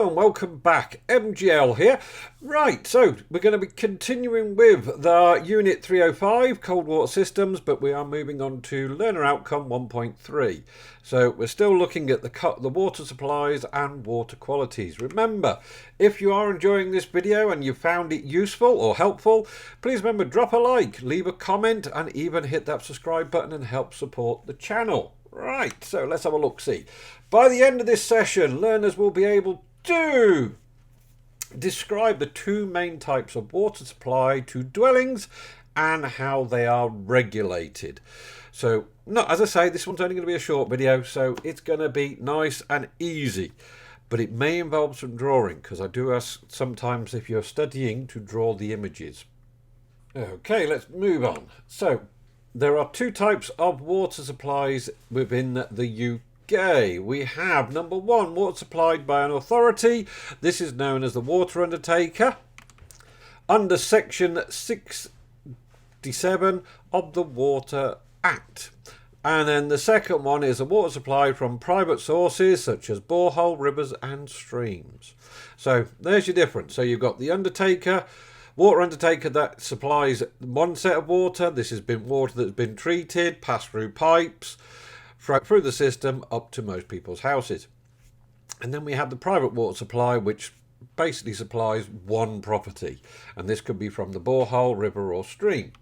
Hello and welcome back, MGL here. Right, so we're going to be continuing with the Unit 305 Cold Water Systems, but we are moving on to Learner Outcome 1.3. So we're still looking at the water supplies and water qualities. Remember, if you are enjoying this video and you found it useful or helpful, please remember drop a like, leave a comment and even hit that subscribe button and help support the channel. Right, so let's have a look-see. By the end of this session, learners will be able to describe the two main types of water supply to dwellings and how they are regulated. So, as I say, this one's only going to be a short video, so it's going to be nice and easy. But it may involve some drawing, because I do ask sometimes if you're studying to draw the images. Okay, let's move on. So, there are two types of water supplies within the UK. We have number one, water supplied by an authority. This is known as the water undertaker under section 67 of the Water Act. And then the second one is a water supply from private sources such as borehole, rivers and streams. So there's your difference. So you've got the undertaker, water undertaker, that supplies one set of water. This has been water that's been treated, passed through pipes, through the system up to most people's houses. And then we have the private water supply, which basically supplies one property. And this could be from the borehole, river or stream.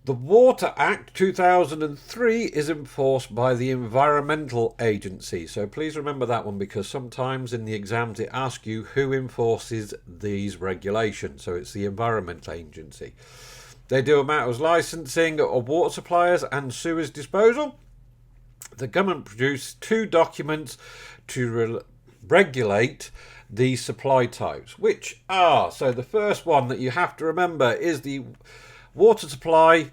The Water Act 2003 is enforced by the Environmental Agency. So please remember that one, because sometimes in the exams it asks you who enforces these regulations. So it's the Environmental Agency. They do matters licensing of water suppliers and sewage disposal. The government produced two documents to regulate the supply types, which are, so the first one that you have to remember is the Water Supply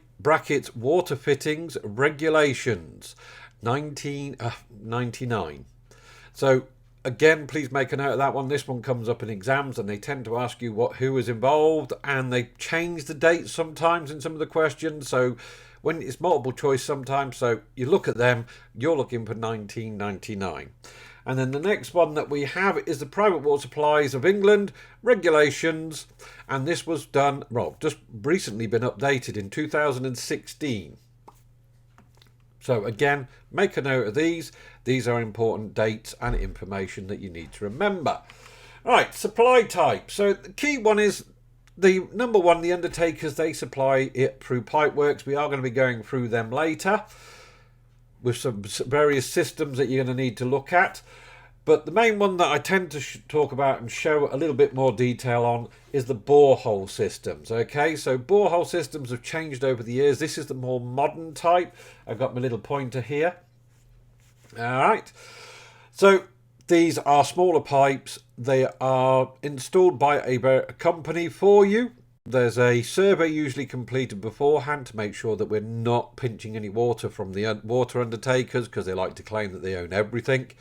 (Water Fittings) Regulations 1999. So again, please make a note of that one. This one comes up in exams and they tend to ask you who is involved, and they change the dates sometimes in some of the questions. So when it's multiple choice sometimes, so you look at them, you're looking for 1999. And then the next one that we have is the Private Water Supplies of England Regulations. And this was done, well, just recently been updated in 2016. So again, make a note of these. These are important dates and information that you need to remember. Right, supply type. So the key one is the number one, the undertakers, they supply it through pipeworks. We are going to be going through them later with some various systems that you're going to need to look at. But the main one that I tend to talk about and show a little bit more detail on is the borehole systems. Okay, so borehole systems have changed over the years. This is the more modern type. I've got my little pointer here. All right. So these are smaller pipes. They are installed by a company for you. There's a survey usually completed beforehand to make sure that we're not pinching any water from the water undertakers, because they like to claim that they own everything.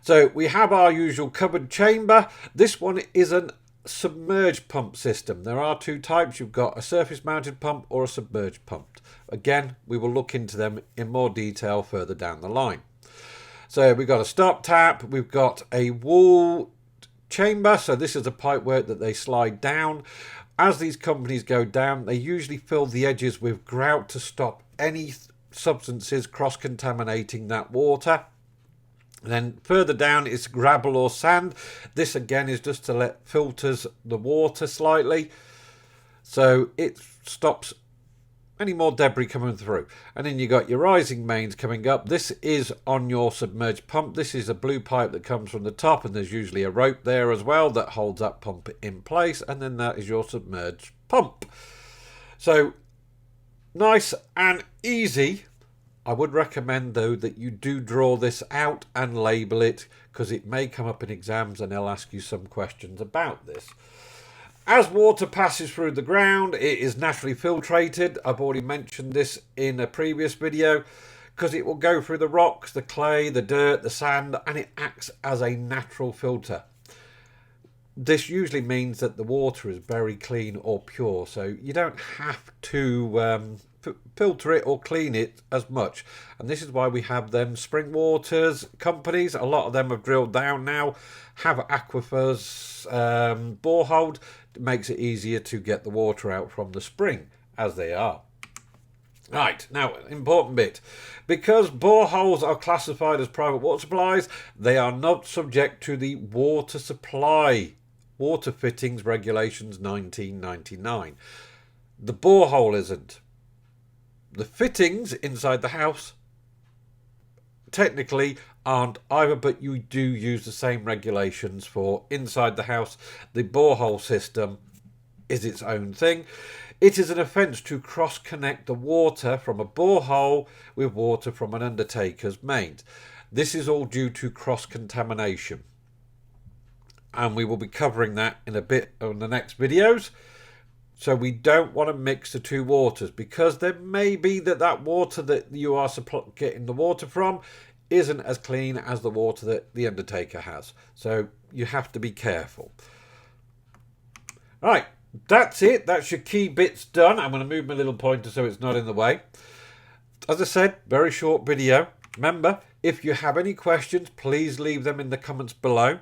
So we have our usual covered chamber. This one is a submerged pump system. There are two types. You've got a surface mounted pump or a submerged pump. Again, we will look into them in more detail further down the line. So we've got a stop tap. We've got a wall chamber. So this is a pipework that they slide down. As these companies go down, they usually fill the edges with grout to stop any substances cross-contaminating that water. And then further down is gravel or sand. This again is just to let filters the water slightly, so it stops any more debris coming through. And then you got your rising mains coming up. This is on your submerged pump. This is a blue pipe that comes from the top, and there's usually a rope there as well that holds that pump in place, and then that is your submerged pump. So nice and easy. I would recommend though that you do draw this out and label it, because it may come up in exams and they'll ask you some questions about this. As water passes through the ground, it is naturally filtrated. I've already mentioned this in a previous video, because it will go through the rocks, the clay, the dirt, the sand, and it acts as a natural filter. This usually means that the water is very clean or pure, so you don't have to filter it or clean it as much. And this is why we have them spring waters companies. A lot of them have drilled down now, have aquifers boreholed. It makes it easier to get the water out from the spring as they are. Right, now, important bit. Because boreholes are classified as private water supplies, they are not subject to the Water Supply Water Fittings Regulations 1999. The borehole isn't. The fittings inside the house technically aren't either, but you do use the same regulations for inside the house. The borehole system is its own thing. It is an offence to cross-connect the water from a borehole with water from an undertaker's mains. This is all due to cross-contamination. And we will be covering that in a bit on the next videos. So we don't want to mix the two waters, because there may be that water that you are getting the water from isn't as clean as the water that the undertaker has. So you have to be careful. Right. That's it. That's your key bits done. I'm going to move my little pointer so it's not in the way. As I said, very short video. Remember, if you have any questions, please leave them in the comments below.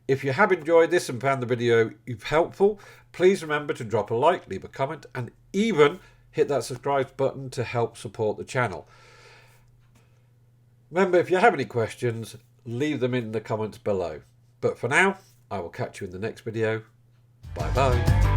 If you have enjoyed this and found the video helpful, please remember to drop a like, leave a comment, and even hit that subscribe button to help support the channel. Remember, if you have any questions, leave them in the comments below. But for now, I will catch you in the next video. Bye bye.